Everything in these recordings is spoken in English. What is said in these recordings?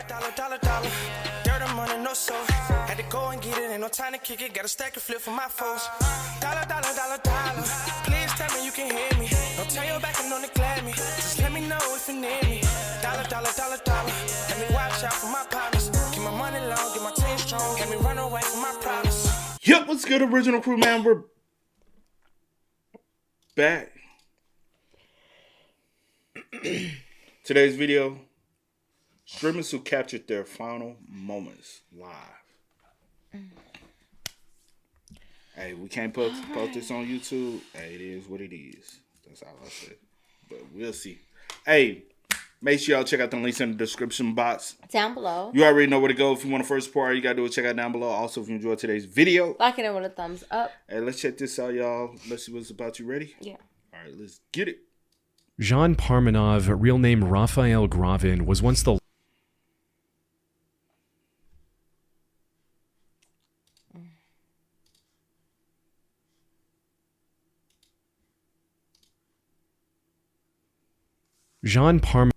Dollar. Dirt and money, no soul. Had to go and get it, ain't no time to kick it. Got a stack of flip for my foes. Dollar. Please tell me you can hear me. Don't turn your back and don't neglect me. Just let me know if you need me. Dollar. Let me watch out for my partners. Keep my money long, get my team strong. Let me run away from my problems. Yep, what's good, original crew, man? We're back. Today's video, streamers who captured their final moments live. Hey, we can't post this on YouTube. Hey, it is what it is. That's all I said. But we'll see. Hey, make sure y'all check out the links in the description box. Down below. You already know where to go. If you want to first support, all you gotta do is check out down below. Also, if you enjoyed today's video, like it with a thumbs up. Hey, let's check this out, y'all. Let's see what's about. You ready? Yeah. All right, let's get it. Jean Parmmanov, real name Raphael Gravin, was once the Jean Parmmanov,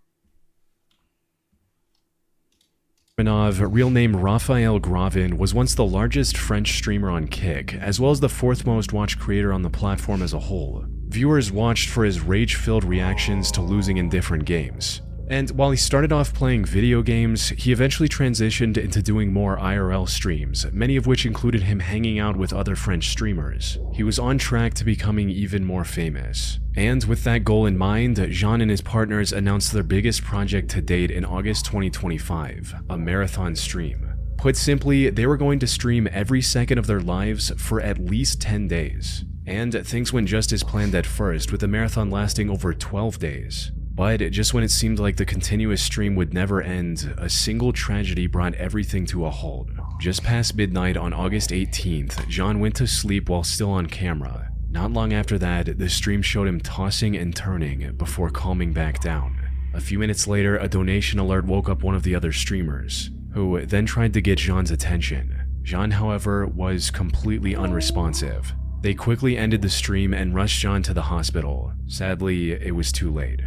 real name Raphael Gravin, was once the largest French streamer on Kick, as well as the fourth most watched creator on the platform as a whole. Viewers watched for his rage-filled reactions to losing in different games. And while he started off playing video games, he eventually transitioned into doing more IRL streams, many of which included him hanging out with other French streamers. He was on track to becoming even more famous. And with that goal in mind, Jean and his partners announced their biggest project to date in August 2025, a marathon stream. Put simply, they were going to stream every second of their lives for at least 10 days. And things went just as planned at first, with the marathon lasting over 12 days. But just when it seemed like the continuous stream would never end, a single tragedy brought everything to a halt. Just past midnight on August 18th, Jean went to sleep while still on camera. Not long after that, the stream showed him tossing and turning before calming back down. A few minutes later, a donation alert woke up one of the other streamers, who then tried to get Jean's attention. Jean, however, was completely unresponsive. They quickly ended the stream and rushed Jean to the hospital. Sadly, it was too late.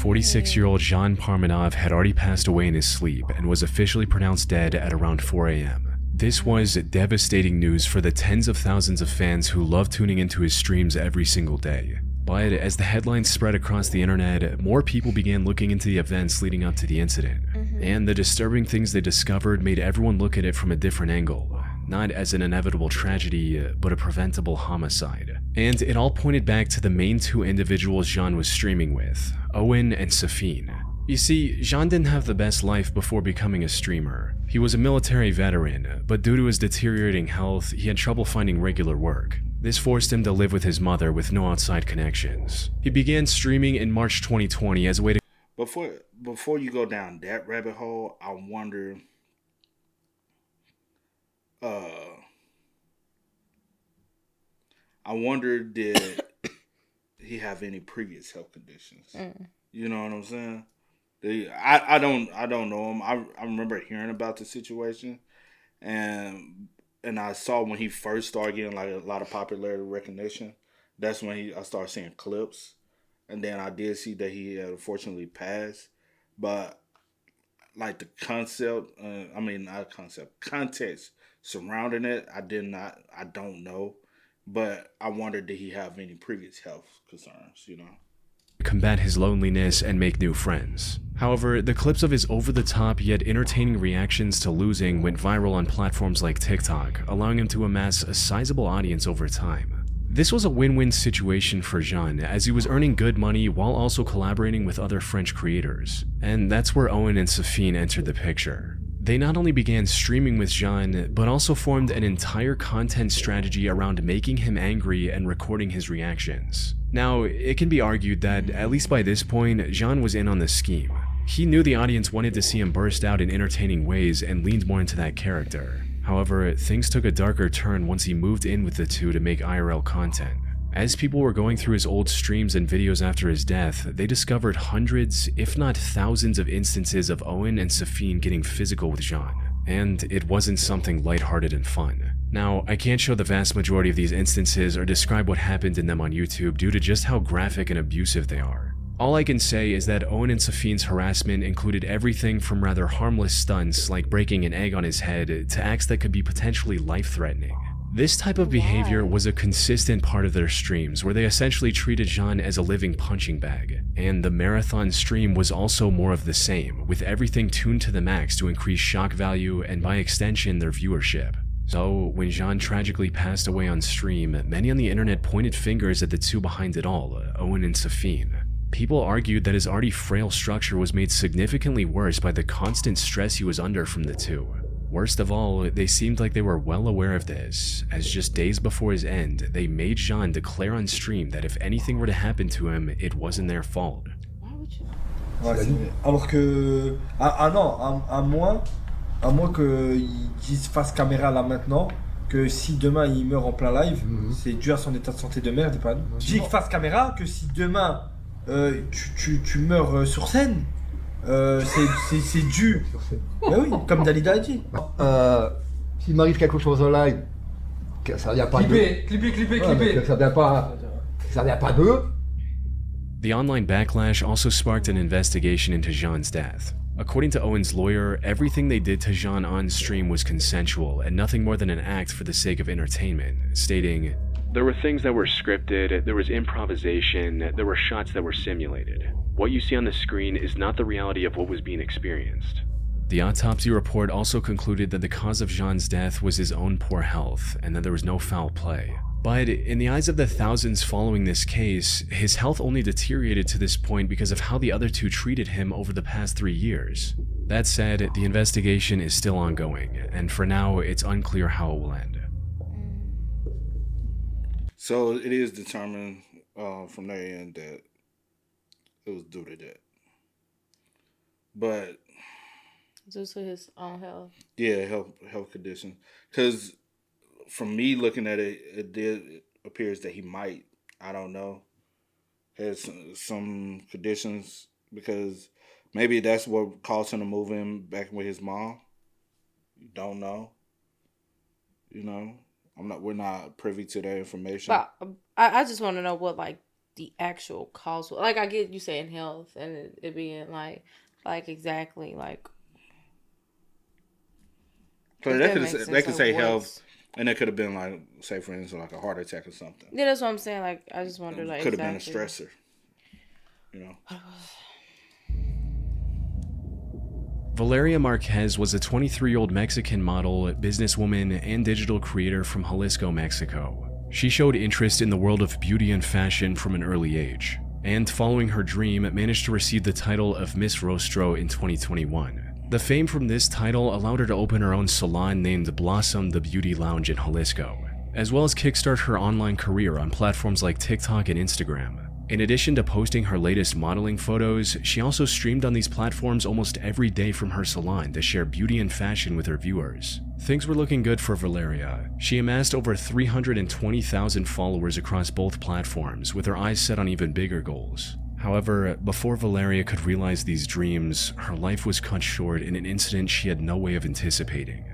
46-year-old Jean Parmmanov had already passed away in his sleep and was officially pronounced dead at around 4 a.m. This was devastating news for the tens of thousands of fans who love tuning into his streams every single day. But as the headlines spread across the internet, more people began looking into the events leading up to the incident. And the disturbing things they discovered made everyone look at it from a different angle. Not as an inevitable tragedy, but a preventable homicide. And it all pointed back to the main two individuals Jean was streaming with, Owen and Safine. You see, Jean didn't have the best life before becoming a streamer. He was a military veteran, but due to his deteriorating health, he had trouble finding regular work. This forced him to live with his mother with no outside connections. He began streaming in March 2020 as a way to... Before you go down that rabbit hole, I wonder... did he have any previous health conditions? You know what I'm saying? I don't know him. I remember hearing about the situation, and I saw when he first started getting like a lot of popularity recognition. That's when I started seeing clips, and then I did see that he had unfortunately passed. But like the context surrounding it, I don't know. But I wondered, did he have any previous health concerns, you know? Combat his loneliness and make new friends. However, the clips of his over-the-top yet entertaining reactions to losing went viral on platforms like TikTok, allowing him to amass a sizable audience over time. This was a win-win situation for Jean, as he was earning good money while also collaborating with other French creators. And that's where Owen and Safine entered the picture. They not only began streaming with Jean, but also formed an entire content strategy around making him angry and recording his reactions. Now, it can be argued that, at least by this point, Jean was in on the scheme. He knew the audience wanted to see him burst out in entertaining ways and leaned more into that character. However, things took a darker turn once he moved in with the two to make IRL content. As people were going through his old streams and videos after his death, they discovered hundreds, if not thousands of instances of Owen and Safine getting physical with Jean. And it wasn't something lighthearted and fun. Now, I can't show the vast majority of these instances or describe what happened in them on YouTube due to just how graphic and abusive they are. All I can say is that Owen and Safine's harassment included everything from rather harmless stunts like breaking an egg on his head to acts that could be potentially life-threatening. This type of behavior was a consistent part of their streams, where they essentially treated Jean as a living punching bag, and the marathon stream was also more of the same, with everything tuned to the max to increase shock value and by extension their viewership. So, when Jean tragically passed away on stream, many on the internet pointed fingers at the two behind it all, Owen and Safine. People argued that his already frail structure was made significantly worse by the constant stress he was under from the two. Worst of all, they seemed like they were well aware of this, as just days before his end, they made Jean declare on stream that if anything were to happen to him, it wasn't their fault. Ouais, alors que... Ah non, à moins qu'ils disent face caméra là maintenant, que si demain il meurt en plein live, c'est dû à son état de santé de merde, pas. Je dis face caméra que si demain tu meurs sur scène, c'est dû. Ben oui, comme Dalida a dit. S'il m'arrive quelque chose en live, que ça vient pas clipper. Ça vient pas d'eux. The online backlash also sparked an investigation into Jean's death. According to Owen's lawyer, everything they did to Jean on stream was consensual and nothing more than an act for the sake of entertainment, stating, "There were things that were scripted, there was improvisation, there were shots that were simulated. What you see on the screen is not the reality of what was being experienced." The autopsy report also concluded that the cause of Jean's death was his own poor health and that there was no foul play. But in the eyes of the thousands following this case, his health only deteriorated to this point because of how the other two treated him over the past 3 years. That said, the investigation is still ongoing, and for now, it's unclear how it will end. So it is determined from their end that it was due to that. But due to his own health. Yeah, health condition. Because from me looking at it, it appears that he might, I don't know, has some conditions, because maybe that's what caused him to move in back with his mom. You don't know. You know, we're not privy to that information. But I just want to know what like the actual cause was. Like, I get you saying health and it being like exactly like. So they could say health, and it could have been like, say for instance, like a heart attack or something. Yeah, that's what I'm saying. Like, I just wonder, like, could have been a stressor, you know. Valyriia Marquez was a 23-year-old Mexican model, businesswoman, and digital creator from Jalisco, Mexico. She showed interest in the world of beauty and fashion from an early age, and following her dream, managed to receive the title of Miss Rostro in 2021. The fame from this title allowed her to open her own salon named Blossom the Beauty Lounge in Jalisco, as well as kickstart her online career on platforms like TikTok and Instagram. In addition to posting her latest modeling photos, she also streamed on these platforms almost every day from her salon to share beauty and fashion with her viewers. Things were looking good for Valyriia. She amassed over 320,000 followers across both platforms, with her eyes set on even bigger goals. However, before Valyriia could realize these dreams, her life was cut short in an incident she had no way of anticipating.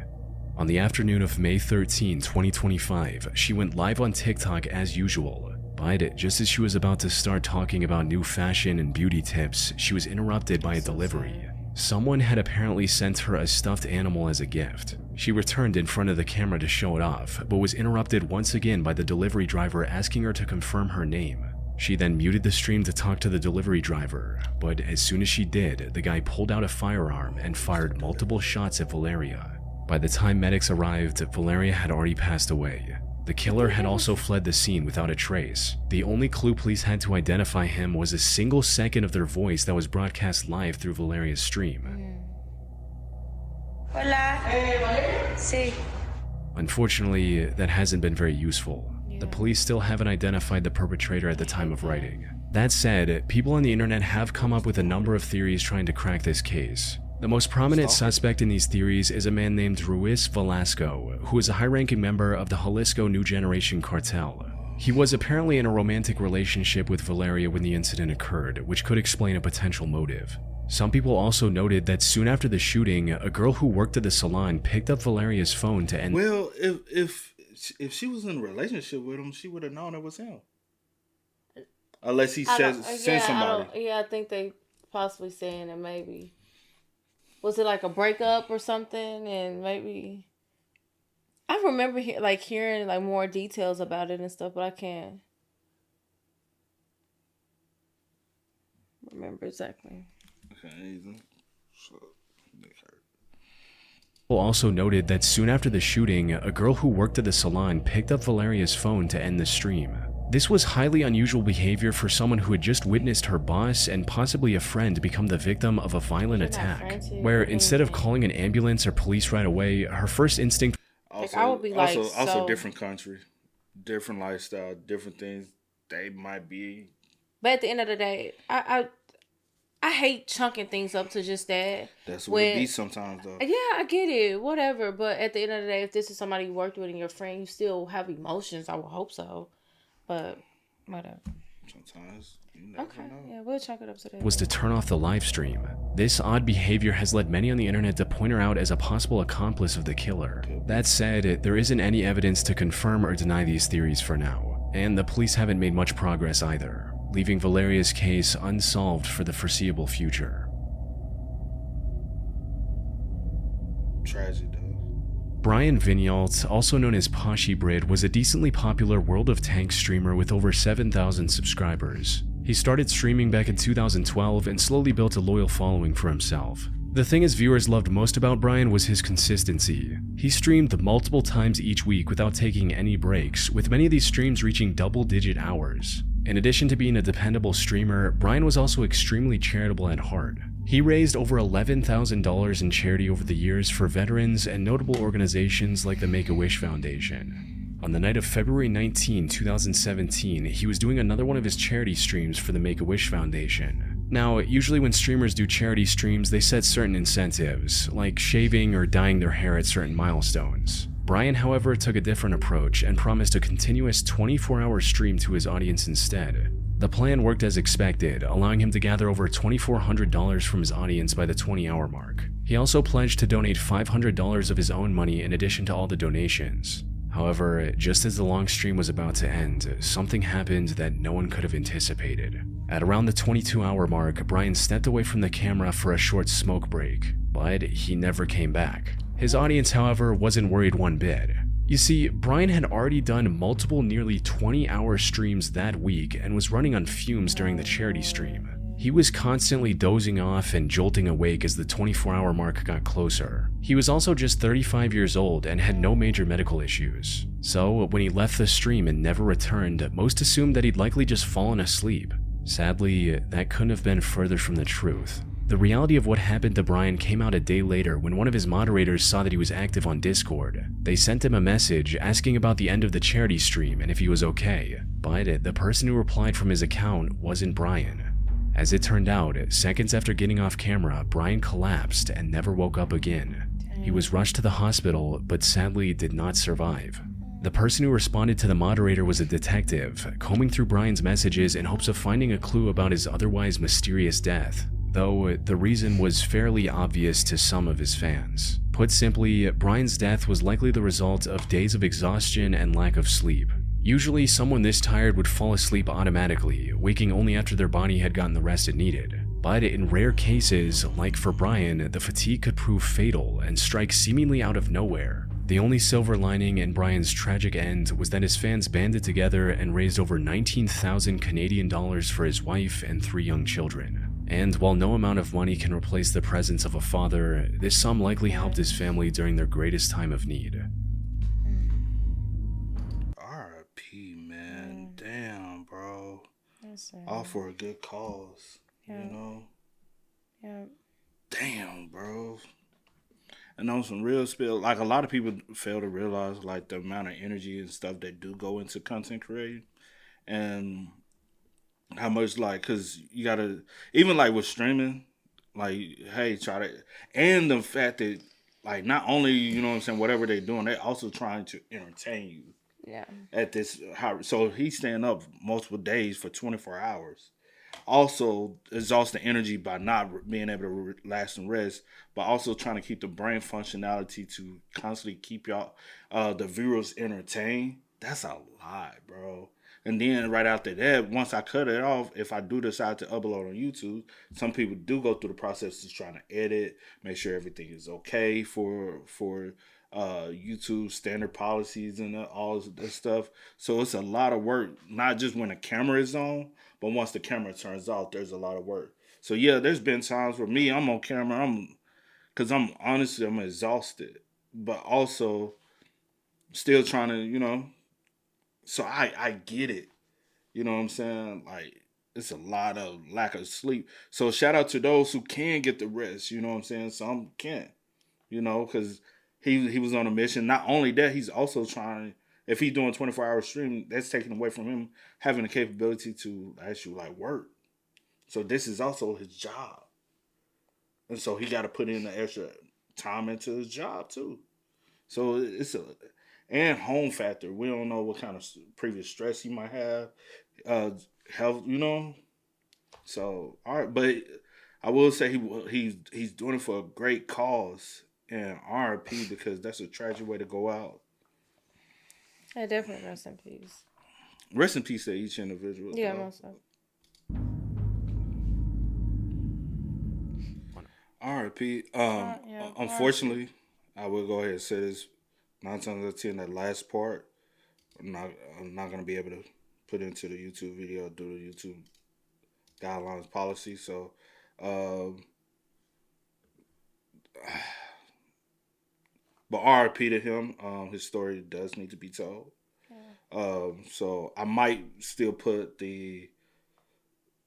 On the afternoon of May 13, 2025, she went live on TikTok as usual. But just as she was about to start talking about new fashion and beauty tips, she was interrupted by a delivery. Someone had apparently sent her a stuffed animal as a gift. She returned in front of the camera to show it off, but was interrupted once again by the delivery driver asking her to confirm her name. She then muted the stream to talk to the delivery driver, but as soon as she did, the guy pulled out a firearm and fired multiple shots at Valyriia. By the time medics arrived, Valyriia had already passed away. The killer had also fled the scene without a trace. The only clue police had to identify him was a single second of their voice that was broadcast live through Valyria's stream. Hola. Sí. Unfortunately, that hasn't been very useful. The police still haven't identified the perpetrator at the time of writing. That said, people on the internet have come up with a number of theories trying to crack this case. The most prominent suspect in these theories is a man named Ruiz Velasco, who is a high-ranking member of the Jalisco New Generation cartel. He was apparently in a romantic relationship with Valyriia when the incident occurred, which could explain a potential motive. Some people also noted that soon after the shooting, a girl who worked at the salon picked up Valyria's phone to end. Well, if she was in a relationship with him, she would have known it was him. Unless he sends somebody. I think they possibly saying that maybe. Was it like a breakup or something? And maybe. I remember hearing like more details about it and stuff, but I can't remember exactly. Okay, easy. Also noted that soon after the shooting, a girl who worked at the salon picked up Valyria's phone to end the stream. This was highly unusual behavior for someone who had just witnessed her boss and possibly a friend become the victim of a violent attack, where instead of calling an ambulance or police right away, her first instinct... Also, I would be also different country, different lifestyle, different things they might be. But at the end of the day, I hate chunking things up to just that. That's what it be sometimes, though. Yeah, I get it. Whatever. But at the end of the day, if this is somebody you worked with and your friend, you still have emotions. I would hope so. But whatever. Sometimes. You never know. Yeah, we'll chunk it up to that. Was to turn off the live stream. This odd behavior has led many on the internet to point her out as a possible accomplice of the killer. That said, there isn't any evidence to confirm or deny these theories for now, and the police haven't made much progress either, leaving Valyria's case unsolved for the foreseeable future. Tragic, though. Brian Vinyalt, also known as Poshy Brid, was a decently popular World of Tanks streamer with over 7,000 subscribers. He started streaming back in 2012 and slowly built a loyal following for himself. The thing his viewers loved most about Brian was his consistency. He streamed multiple times each week without taking any breaks, with many of these streams reaching double-digit hours. In addition to being a dependable streamer, Brian was also extremely charitable at heart. He raised over $11,000 in charity over the years for veterans and notable organizations like the Make-A-Wish Foundation. On the night of February 19, 2017, he was doing another one of his charity streams for the Make-A-Wish Foundation. Now, usually when streamers do charity streams, they set certain incentives, like shaving or dyeing their hair at certain milestones. Brian, however, took a different approach and promised a continuous 24-hour stream to his audience instead. The plan worked as expected, allowing him to gather over $2,400 from his audience by the 20-hour mark. He also pledged to donate $500 of his own money in addition to all the donations. However, just as the long stream was about to end, something happened that no one could have anticipated. At around the 22-hour mark, Brian stepped away from the camera for a short smoke break, but he never came back. His audience, however, wasn't worried one bit. You see, Brian had already done multiple nearly 20-hour streams that week and was running on fumes during the charity stream. He was constantly dozing off and jolting awake as the 24-hour mark got closer. He was also just 35 years old and had no major medical issues. So, when he left the stream and never returned, most assumed that he'd likely just fallen asleep. Sadly, that couldn't have been further from the truth. The reality of what happened to Brian came out a day later when one of his moderators saw that he was active on Discord. They sent him a message asking about the end of the charity stream and if he was okay, but the person who replied from his account wasn't Brian. As it turned out, seconds after getting off camera, Brian collapsed and never woke up again. He was rushed to the hospital, but sadly did not survive. The person who responded to the moderator was a detective, combing through Brian's messages in hopes of finding a clue about his otherwise mysterious death, though the reason was fairly obvious to some of his fans. Put simply, Brian's death was likely the result of days of exhaustion and lack of sleep. Usually, someone this tired would fall asleep automatically, waking only after their body had gotten the rest it needed. But in rare cases, like for Brian, the fatigue could prove fatal and strike seemingly out of nowhere. The only silver lining in Brian's tragic end was that his fans banded together and raised over 19,000 Canadian dollars for his wife and 3 young children. And while no amount of money can replace the presence of a father, this sum likely helped his family during their greatest time of need. R.I.P. man, damn, bro. All for a good cause, you know? Yeah. Damn, bro. And on some real spill, like a lot of people fail to realize like the amount of energy and stuff that do go into content creating, and how much like, cause you gotta, even like with streaming, like, hey, try to, and the fact that like not only, you know what I'm saying, whatever they're doing, they're also trying to entertain you. Yeah. At this, so he's staying up multiple days for 24 hours. Also exhausts the energy by not being able to relax and rest, but also trying to keep the brain functionality to constantly keep y'all, the viewers entertained. That's a lot, bro. And then right after that, once I cut it off, if I do decide to upload on YouTube, some people do go through the process of trying to edit, make sure everything is okay for YouTube standard policies and all this stuff. So it's a lot of work, not just when the camera is on, but once the camera turns off, there's a lot of work. So yeah, there's been times where I'm on camera, because I'm exhausted, but also still trying to, so I get it. You know what I'm saying? Like, it's a lot of lack of sleep. So shout out to those who can get the rest, you know what I'm saying? Some can't, because he was on a mission. Not only that, he's also trying, if he's doing 24-hour stream, that's taken away from him having the capability to actually like work. So this is also his job. And so he got to put in the extra time into his job too. So and home factor. We don't know what kind of previous stress he might have, health, So, all right, but I will say he's doing it for a great cause, and RIP, because that's a tragic way to go out. Yeah, definitely rest in peace. Rest in peace to each individual. Yeah, most of. RIP. Unfortunately, I will go ahead and say this. 9 times out of 10, that last part, I'm not gonna be able to put into the YouTube video due to YouTube guidelines policy. So, but RIP to him. His story does need to be told. Yeah. So I might still put the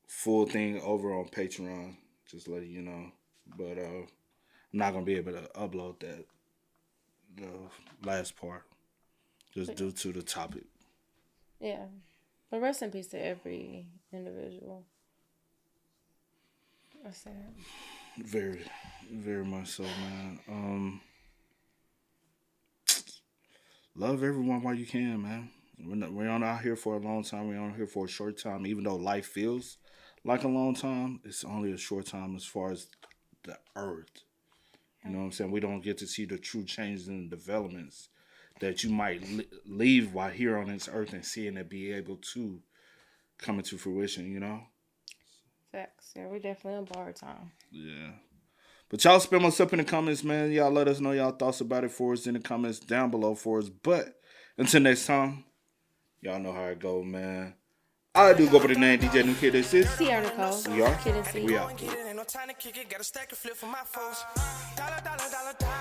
full thing over on Patreon, just letting you know. But I'm not gonna be able to upload the last part, just due to the topic. Yeah, but rest in peace to every individual. That's sad. Very, very much so, man. Love everyone while you can, man. We're not out here for a long time. We're out here for a short time. Even though life feels like a long time, it's only a short time as far as the earth. You know what I'm saying? We don't get to see the true changes and developments that you might leave while here on this earth and seeing it be able to come into fruition, Facts. Yeah, we definitely on borrowed time. Yeah. But y'all spam us up in the comments, man. Y'all let us know y'all thoughts about it for us in the comments down below for us. But until next time, y'all know how it go, man. I do go by the name DJ New Kid. This is Sierra Nicole. We are. Kid and C. We out. Ain't no time to kick it, got a stack and flip for my foes. Dollar, dollar, dollar, dollar.